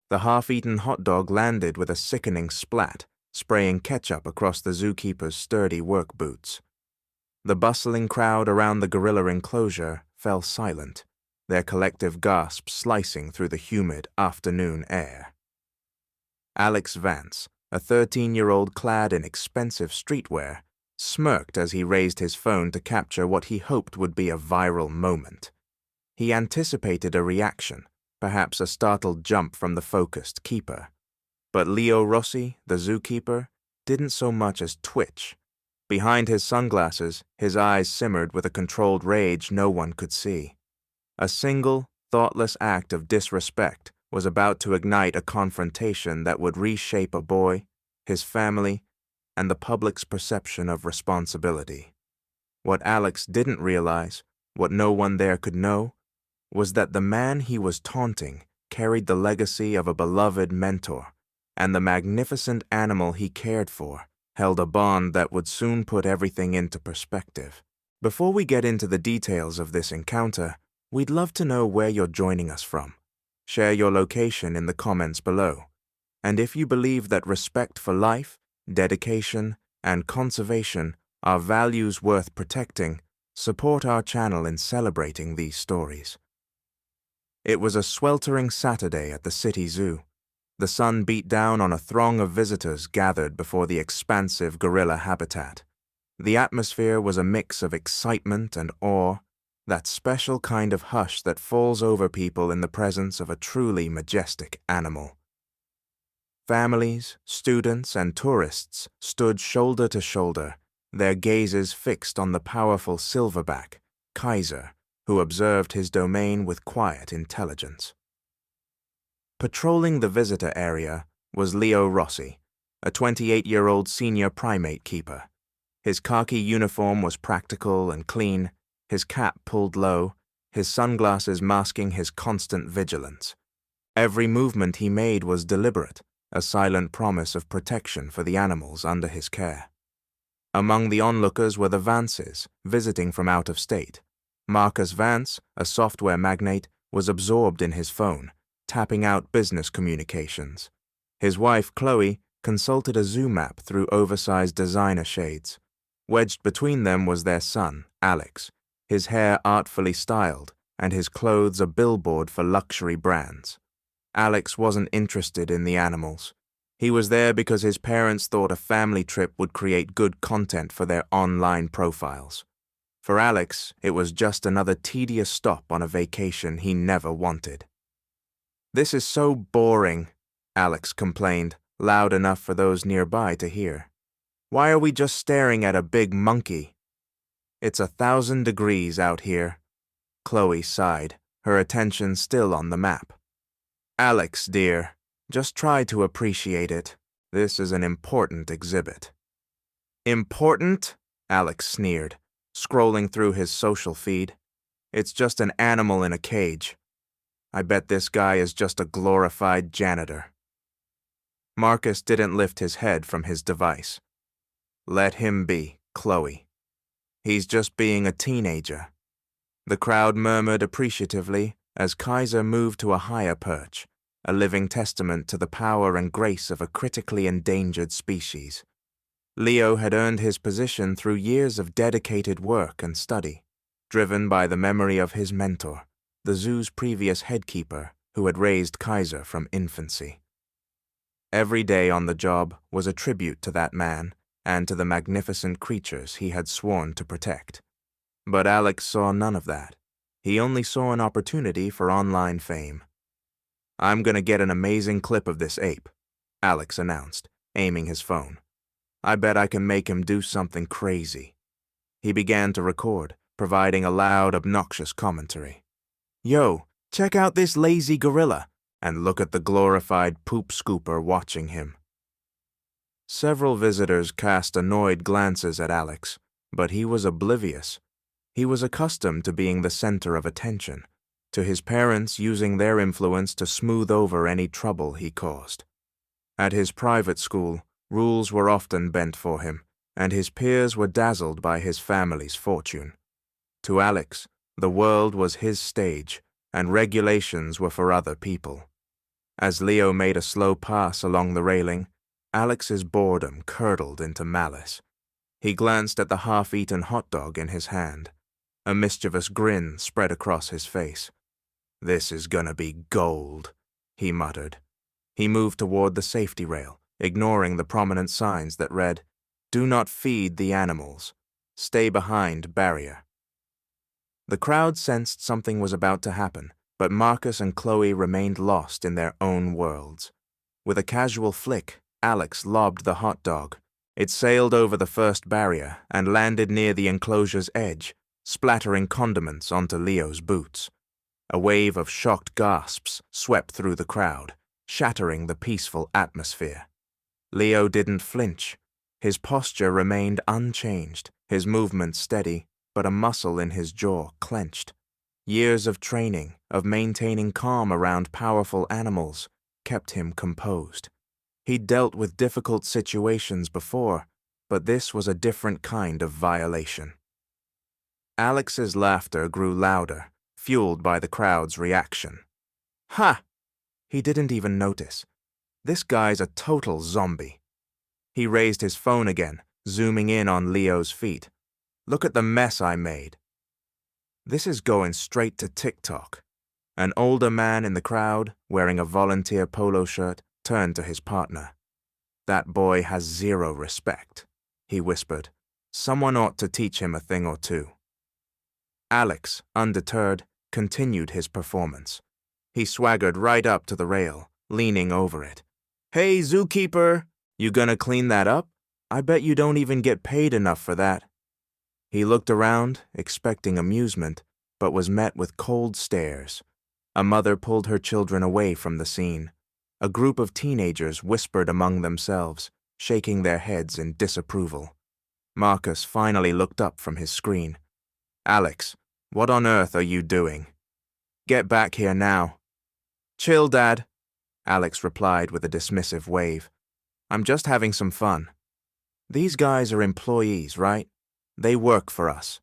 The half-eaten hot dog landed with a sickening splat, spraying ketchup across the zookeeper's sturdy work boots. The bustling crowd around the gorilla enclosure fell silent, their collective gasps slicing through the humid afternoon air. Alex Vance, a 13-year-old clad in expensive streetwear, smirked as he raised his phone to capture what he hoped would be a viral moment. He anticipated a reaction, perhaps a startled jump from the focused keeper. But Leo Rossi, the zookeeper, didn't so much as twitch. Behind his sunglasses, his eyes simmered with a controlled rage no one could see. A single, thoughtless act of disrespect was about to ignite a confrontation that would reshape a boy, his family, and the public's perception of responsibility. What Alex didn't realize, what no one there could know, was that the man he was taunting carried the legacy of a beloved mentor, and the magnificent animal he cared for held a bond that would soon put everything into perspective. Before we get into the details of this encounter, we'd love to know where you're joining us from. Share your location in the comments below. And if you believe that respect for life, dedication, and conservation are values worth protecting, support our channel in celebrating these stories. It was a sweltering Saturday at the city zoo. The sun beat down on a throng of visitors gathered before the expansive gorilla habitat. The atmosphere was a mix of excitement and awe, that special kind of hush that falls over people in the presence of a truly majestic animal. Families, students, and tourists stood shoulder to shoulder, their gazes fixed on the powerful silverback, Kaiser, who observed his domain with quiet intelligence. Patrolling the visitor area was Leo Rossi, a 28-year-old senior primate keeper. His khaki uniform was practical and clean, his cap pulled low, his sunglasses masking his constant vigilance. Every movement he made was deliberate, a silent promise of protection for the animals under his care. Among the onlookers were the Vances, visiting from out of state. Marcus Vance, a software magnate, was absorbed in his phone, tapping out business communications. His wife, Chloe, consulted a zoo map through oversized designer shades. Wedged between them was their son, Alex, his hair artfully styled and his clothes a billboard for luxury brands. Alex wasn't interested in the animals. He was there because his parents thought a family trip would create good content for their online profiles. For Alex, it was just another tedious stop on a vacation he never wanted. "This is so boring," Alex complained, loud enough for those nearby to hear. "Why are we just staring at a big monkey?" "It's 1,000 degrees out here," Chloe sighed, her attention still on the map. "Alex, dear, just try to appreciate it. This is an important exhibit." "Important?" Alex sneered, scrolling through his social feed. "It's just an animal in a cage. I bet this guy is just a glorified janitor." Marcus didn't lift his head from his device. "Let him be, Chloe. He's just being a teenager." The crowd murmured appreciatively as Kaiser moved to a higher perch, a living testament to the power and grace of a critically endangered species. Leo had earned his position through years of dedicated work and study, driven by the memory of his mentor, the zoo's previous headkeeper who had raised Kaiser from infancy. Every day on the job was a tribute to that man and to the magnificent creatures he had sworn to protect. But Alex saw none of that. He only saw an opportunity for online fame. "I'm gonna get an amazing clip of this ape," Alex announced, aiming his phone. "I bet I can make him do something crazy." He began to record, providing a loud, obnoxious commentary. "Yo, check out this lazy gorilla, and look at the glorified poop scooper watching him." Several visitors cast annoyed glances at Alex, but he was oblivious. He was accustomed to being the center of attention, to his parents using their influence to smooth over any trouble he caused. At his private school, rules were often bent for him, and his peers were dazzled by his family's fortune. To Alex, the world was his stage, and regulations were for other people. As Leo made a slow pass along the railing, Alex's boredom curdled into malice. He glanced at the half-eaten hot dog in his hand. A mischievous grin spread across his face. "This is gonna be gold," he muttered. He moved toward the safety rail, ignoring the prominent signs that read, "Do not feed the animals. Stay behind barrier." The crowd sensed something was about to happen, but Marcus and Chloe remained lost in their own worlds. With a casual flick, Alex lobbed the hot dog. It sailed over the first barrier and landed near the enclosure's edge, splattering condiments onto Leo's boots. A wave of shocked gasps swept through the crowd, shattering the peaceful atmosphere. Leo didn't flinch. His posture remained unchanged, his movements steady, but a muscle in his jaw clenched. Years of training, of maintaining calm around powerful animals, kept him composed. He'd dealt with difficult situations before, but this was a different kind of violation. Alex's laughter grew louder, fueled by the crowd's reaction. "Ha!" He didn't even notice. This guy's a total zombie. He raised his phone again, zooming in on Leo's feet. "Look at the mess I made." "This is going straight to TikTok." An older man in the crowd, wearing a volunteer polo shirt, turned to his partner. "That boy has zero respect," he whispered. "Someone ought to teach him a thing or two." Alex, undeterred, continued his performance. He swaggered right up to the rail, leaning over it. "Hey, zookeeper, you gonna clean that up? I bet you don't even get paid enough for that." He looked around, expecting amusement, but was met with cold stares. A mother pulled her children away from the scene. A group of teenagers whispered among themselves, shaking their heads in disapproval. Marcus finally looked up from his screen. "Alex, what on earth are you doing?" "Get back here now." "Chill, Dad," Alex replied with a dismissive wave. "I'm just having some fun. These guys are employees, right? They work for us."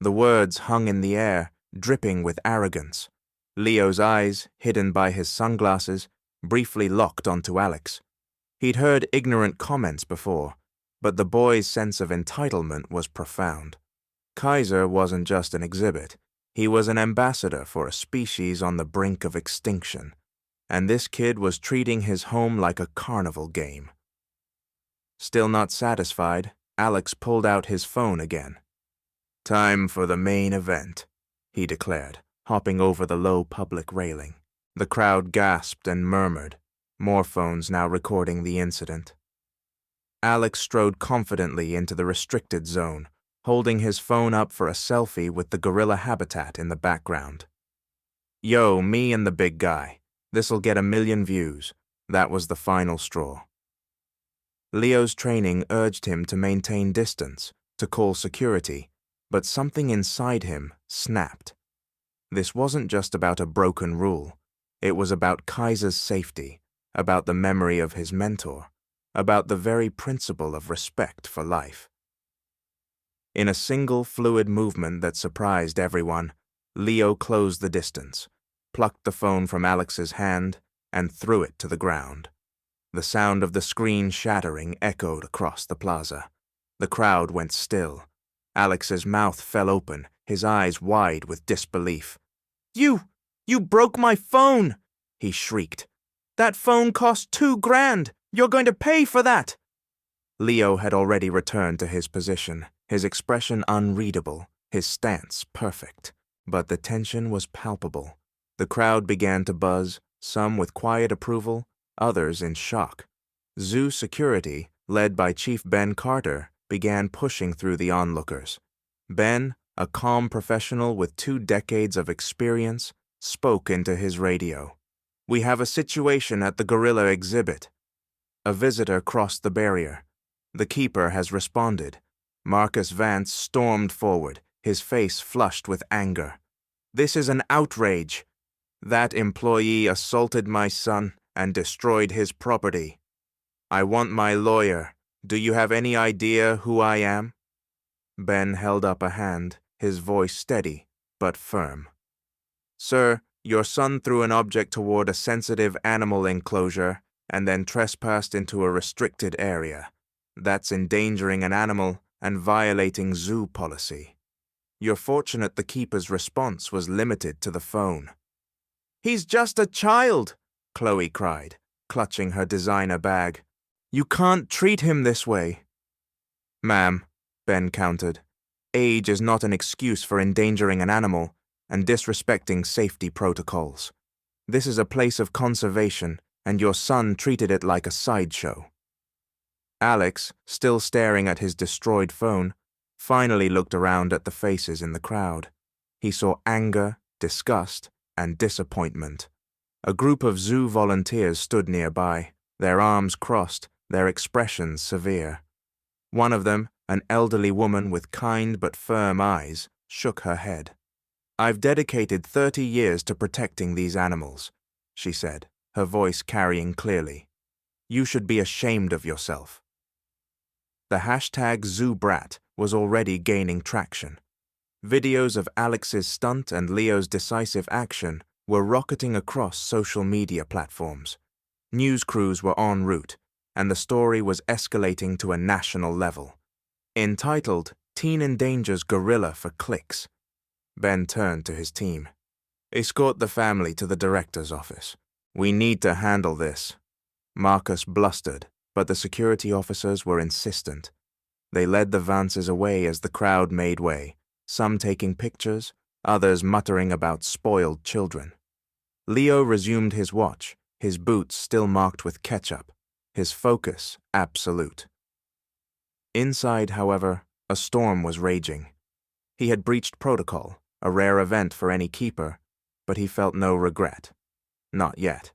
The words hung in the air, dripping with arrogance. Leo's eyes, hidden by his sunglasses, briefly locked onto Alex. He'd heard ignorant comments before, but the boy's sense of entitlement was profound. Kaiser wasn't just an exhibit. He was an ambassador for a species on the brink of extinction, and this kid was treating his home like a carnival game. Still not satisfied, Alex pulled out his phone again. "Time for the main event," he declared, hopping over the low public railing. The crowd gasped and murmured, more phones now recording the incident. Alex strode confidently into the restricted zone, holding his phone up for a selfie with the gorilla habitat in the background. "Yo, me and the big guy. This'll get 1 million views." That was the final straw. Leo's training urged him to maintain distance, to call security, but something inside him snapped. This wasn't just about a broken rule. It was about Kaiser's safety, about the memory of his mentor, about the very principle of respect for life. In a single fluid movement that surprised everyone, Leo closed the distance, plucked the phone from Alex's hand, and threw it to the ground. The sound of the screen shattering echoed across the plaza. The crowd went still. Alex's mouth fell open, his eyes wide with disbelief. You broke my phone!" he shrieked. "That phone cost $2,000! You're going to pay for that!" Leo had already returned to his position, his expression unreadable, his stance perfect. But the tension was palpable. The crowd began to buzz, some with quiet approval, others in shock. Zoo security, led by Chief Ben Carter, began pushing through the onlookers. Ben, a calm professional with 2 decades of experience, spoke into his radio. "We have a situation at the gorilla exhibit." A visitor crossed the barrier. The keeper has responded. Marcus Vance stormed forward, his face flushed with anger. "This is an outrage. That employee assaulted my son and destroyed his property. I want my lawyer. Do you have any idea who I am?" Ben held up a hand, his voice steady but firm. "Sir, Your son threw an object toward a sensitive animal enclosure and then trespassed into a restricted area. That's endangering an animal and violating zoo policy. You're fortunate the keeper's response was limited to the phone. He's just a child, Chloe cried, clutching her designer bag. You can't treat him this way. Ma'am, Ben countered, age is not an excuse for endangering an animal and disrespecting safety protocols. This is a place of conservation, and your son treated it like a sideshow. Alex, still staring at his destroyed phone, finally looked around at the faces in the crowd. He saw anger, disgust, and disappointment. A group of zoo volunteers stood nearby, their arms crossed, their expressions severe. One of them, an elderly woman with kind but firm eyes, shook her head. I've dedicated 30 years to protecting these animals, she said, her voice carrying clearly. You should be ashamed of yourself. The hashtag #ZooBrat was already gaining traction. Videos of Alex's stunt and Leo's decisive action were rocketing across social media platforms. News crews were en route, and the story was escalating to a national level. Entitled, Teen Endangers Gorilla for Clicks, Ben turned to his team. Escort the family to the director's office. We need to handle this. Marcus blustered, but the security officers were insistent. They led the Vances away as the crowd made way, some taking pictures, others muttering about spoiled children. Leo resumed his watch, his boots still marked with ketchup, his focus absolute. Inside, however, a storm was raging. He had breached protocol, a rare event for any keeper, but he felt no regret. Not yet.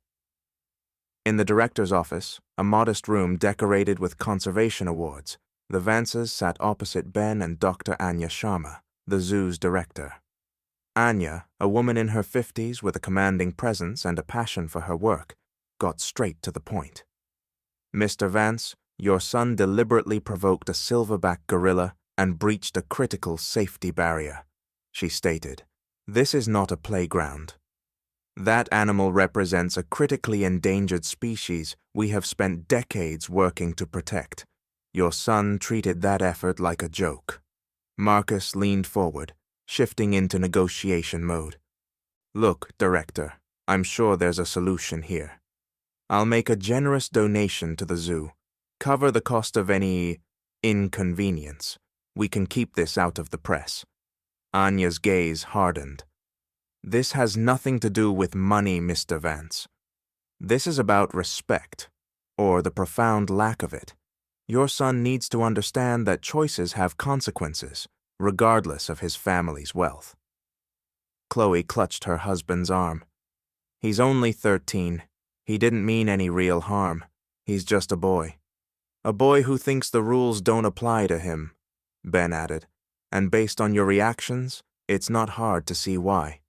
In the director's office, a modest room decorated with conservation awards, the Vances sat opposite Ben and Dr. Anya Sharma, the zoo's director. Anya, a woman in her 50s with a commanding presence and a passion for her work, got straight to the point. Mr. Vance, your son deliberately provoked a silverback gorilla and breached a critical safety barrier, she stated. This is not a playground. That animal represents a critically endangered species we have spent decades working to protect. Your son treated that effort like a joke. Marcus leaned forward, shifting into negotiation mode. Look, Director, I'm sure there's a solution here. I'll make a generous donation to the zoo, cover the cost of any inconvenience. We can keep this out of the press. Anya's gaze hardened. This has nothing to do with money, Mr. Vance. This is about respect, or the profound lack of it. Your son needs to understand that choices have consequences, regardless of his family's wealth. Chloe clutched her husband's arm. He's only 13. He didn't mean any real harm. He's just a boy. A boy who thinks the rules don't apply to him, Ben added, and based on your reactions, it's not hard to see why.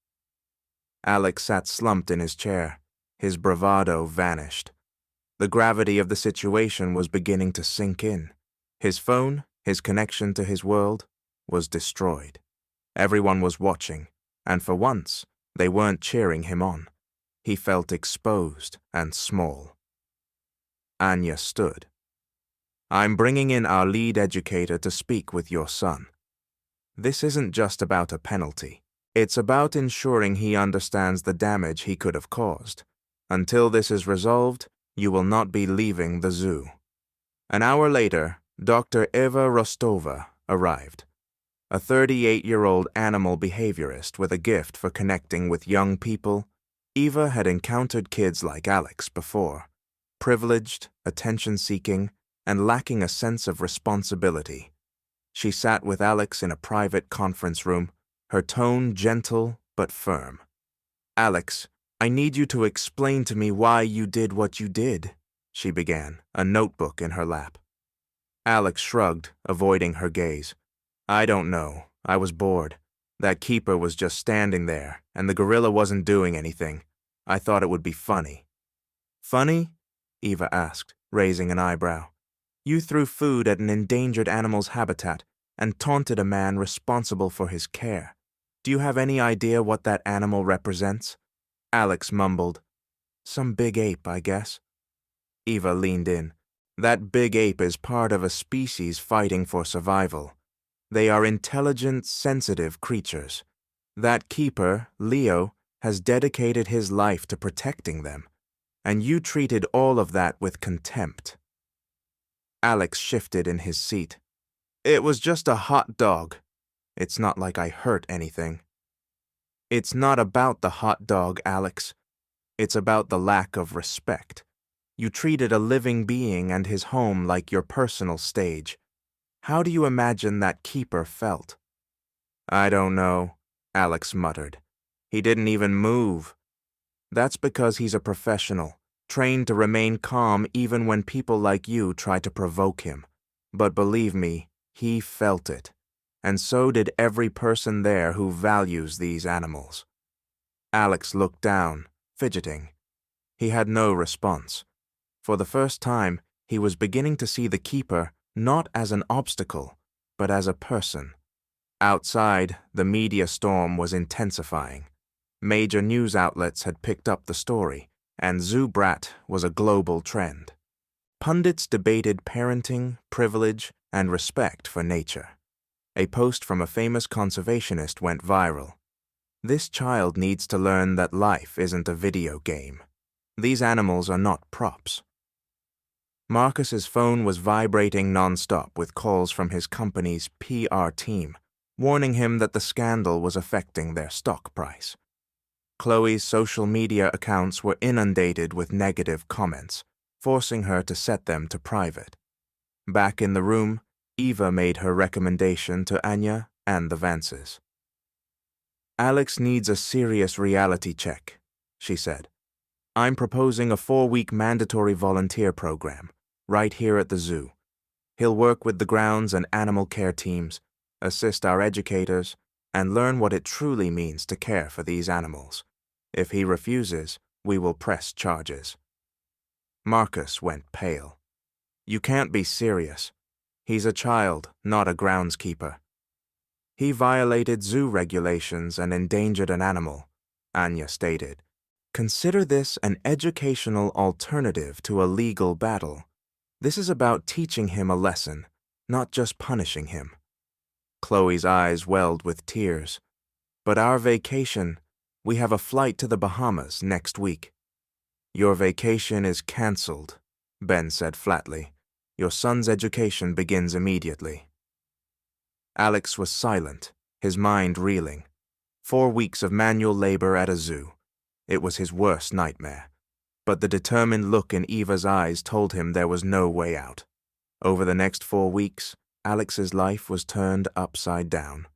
Alex sat slumped in his chair. His bravado vanished. The gravity of the situation was beginning to sink in. His phone, his connection to his world, was destroyed. Everyone was watching, and for once, they weren't cheering him on. He felt exposed and small. Anya stood. I'm bringing in our lead educator to speak with your son. This isn't just about a penalty. It's about ensuring he understands the damage he could have caused. Until this is resolved, you will not be leaving the zoo. An hour later, Dr. Eva Rostova arrived, a 38-year-old animal behaviorist with a gift for connecting with young people. Eva had encountered kids like Alex before, privileged, attention-seeking, and lacking a sense of responsibility. She sat with Alex in a private conference room, her tone gentle but firm. Alex, I need you to explain to me why you did what you did, she began, a notebook in her lap. Alex shrugged, avoiding her gaze. I don't know. I was bored. That keeper was just standing there, and the gorilla wasn't doing anything. I thought it would be funny. Funny? Eva asked, raising an eyebrow. You threw food at an endangered animal's habitat and taunted a man responsible for his care. Do you have any idea what that animal represents? Alex mumbled. Some big ape, I guess. Eva leaned in. That big ape is part of a species fighting for survival. They are intelligent, sensitive creatures. That keeper, Leo, has dedicated his life to protecting them, and you treated all of that with contempt. Alex shifted in his seat. It was just a hot dog. It's not like I hurt anything. It's not about the hot dog, Alex. It's about the lack of respect. You treated a living being and his home like your personal stage. How do you imagine that keeper felt? I don't know, Alex muttered. He didn't even move. That's because he's a professional, trained to remain calm even when people like you try to provoke him. But believe me, he felt it. And so did every person there who values these animals. Alex looked down, fidgeting. He had no response. For the first time, he was beginning to see the keeper not as an obstacle, but as a person. Outside, the media storm was intensifying. Major news outlets had picked up the story, and Zoo Brat was a global trend. Pundits debated parenting, privilege, and respect for nature. A post from a famous conservationist went viral. This child needs to learn that life isn't a video game. These animals are not props. Marcus's phone was vibrating nonstop with calls from his company's PR team, warning him that the scandal was affecting their stock price. Chloe's social media accounts were inundated with negative comments, forcing her to set them to private. Back in the room, Eva made her recommendation to Anya and the Vances. Alex needs a serious reality check, she said. I'm proposing a 4-week mandatory volunteer program, right here at the zoo. He'll work with the grounds and animal care teams, assist our educators, and learn what it truly means to care for these animals. If he refuses, we will press charges. Marcus went pale. You can't be serious. He's a child, not a groundskeeper. He violated zoo regulations and endangered an animal, Anya stated. Consider this an educational alternative to a legal battle. This is about teaching him a lesson, not just punishing him. Chloe's eyes welled with tears. But our vacation, we have a flight to the Bahamas next week. Your vacation is cancelled, Ben said flatly. Your son's education begins immediately. Alex was silent, his mind reeling. 4 weeks of manual labor at a zoo. It was his worst nightmare. But the determined look in Eva's eyes told him there was no way out. Over the next 4 weeks, Alex's life was turned upside down.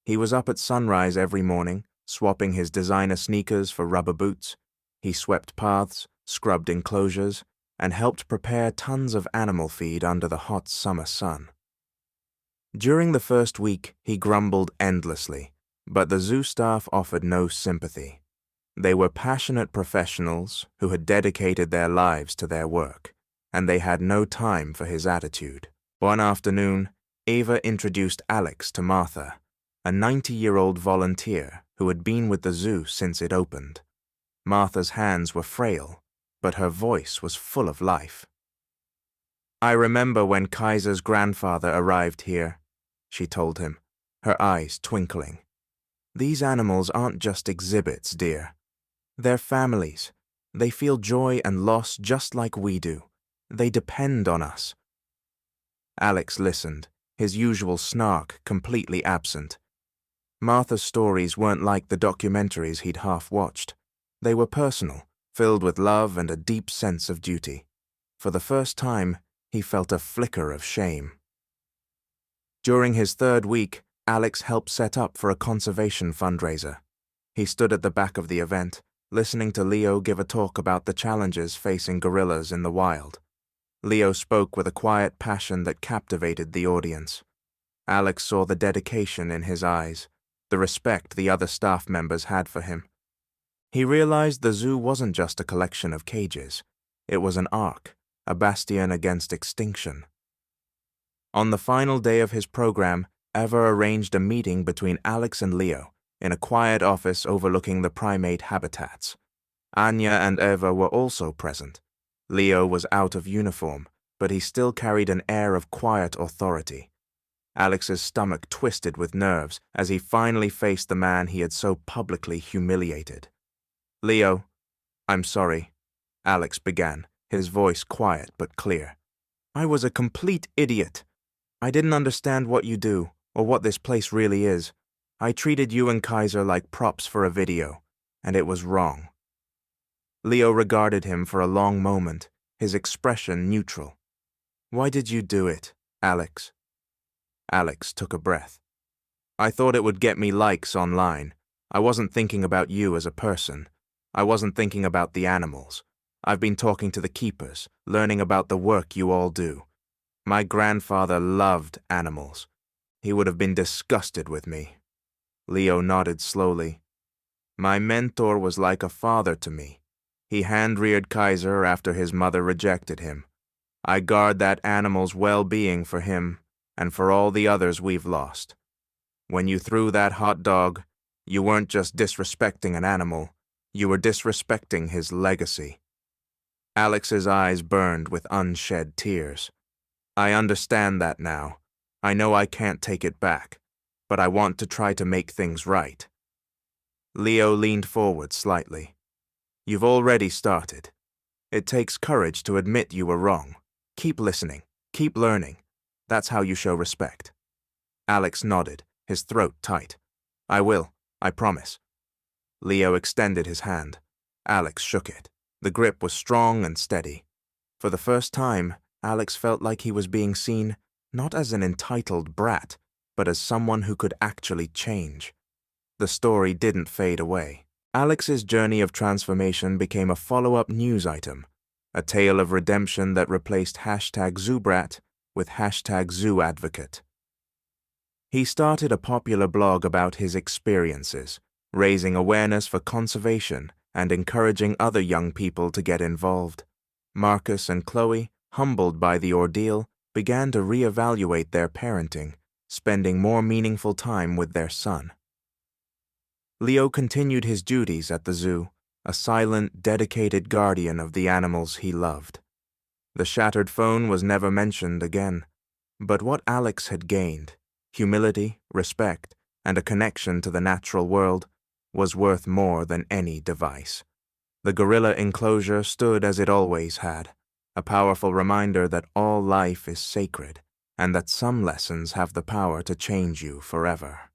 He was up at sunrise every morning, swapping his designer sneakers for rubber boots. He swept paths, scrubbed enclosures, and helped prepare tons of animal feed under the hot summer sun. During the first week, he grumbled endlessly, but the zoo staff offered no sympathy. They were passionate professionals who had dedicated their lives to their work, and they had no time for his attitude. One afternoon, Eva introduced Alex to Martha, a 90-year-old volunteer who had been with the zoo since it opened. Martha's hands were frail, but her voice was full of life. I remember when Kaiser's grandfather arrived here, she told him, her eyes twinkling. These animals aren't just exhibits, dear. They're families. They feel joy and loss just like we do. They depend on us. Alex listened, his usual snark completely absent. Martha's stories weren't like the documentaries he'd half-watched. They were personal, filled with love and a deep sense of duty. For the first time, he felt a flicker of shame. During his 3rd week, Alex helped set up for a conservation fundraiser. He stood at the back of the event, listening to Leo give a talk about the challenges facing gorillas in the wild. Leo spoke with a quiet passion that captivated the audience. Alex saw the dedication in his eyes, the respect the other staff members had for him. He realized the zoo wasn't just a collection of cages. It was an ark, a bastion against extinction. On the final day of his program, Eva arranged a meeting between Alex and Leo in a quiet office overlooking the primate habitats. Anya and Eva were also present. Leo was out of uniform, but he still carried an air of quiet authority. Alex's stomach twisted with nerves as he finally faced the man he had so publicly humiliated. "Leo, I'm sorry," Alex began, his voice quiet but clear. "I was a complete idiot. I didn't understand what you do, or what this place really is. I treated you and Kaiser like props for a video, and it was wrong." Leo regarded him for a long moment, his expression neutral. "Why did you do it, Alex?" Alex took a breath. "I thought it would get me likes online. I wasn't thinking about you as a person. I wasn't thinking about the animals. I've been talking to the keepers, learning about the work you all do. My grandfather loved animals. He would have been disgusted with me." Leo nodded slowly. "My mentor was like a father to me. He hand-reared Kaiser after his mother rejected him. I guard that animal's well-being for him and for all the others we've lost. When you threw that hot dog, you weren't just disrespecting an animal, you were disrespecting his legacy." Alex's eyes burned with unshed tears. "I understand that now. I know I can't take it back, but I want to try to make things right." Leo leaned forward slightly. "You've already started. It takes courage to admit you were wrong. Keep listening. Keep learning. That's how you show respect." Alex nodded, his throat tight. "I will. I promise." Leo extended his hand. Alex shook it. The grip was strong and steady. For the first time, Alex felt like he was being seen not as an entitled brat, but as someone who could actually change. The story didn't fade away. Alex's journey of transformation became a follow-up news item, a tale of redemption that replaced #ZooBrat with #ZooAdvocate. He started a popular blog about his experiences, raising awareness for conservation and encouraging other young people to get involved. Marcus and Chloe, humbled by the ordeal, began to reevaluate their parenting, spending more meaningful time with their son. Leo continued his duties at the zoo, a silent, dedicated guardian of the animals he loved. The shattered phone was never mentioned again, but what Alex had gained, humility, respect, and a connection to the natural world, was worth more than any device. The gorilla enclosure stood as it always had, a powerful reminder that all life is sacred, and that some lessons have the power to change you forever.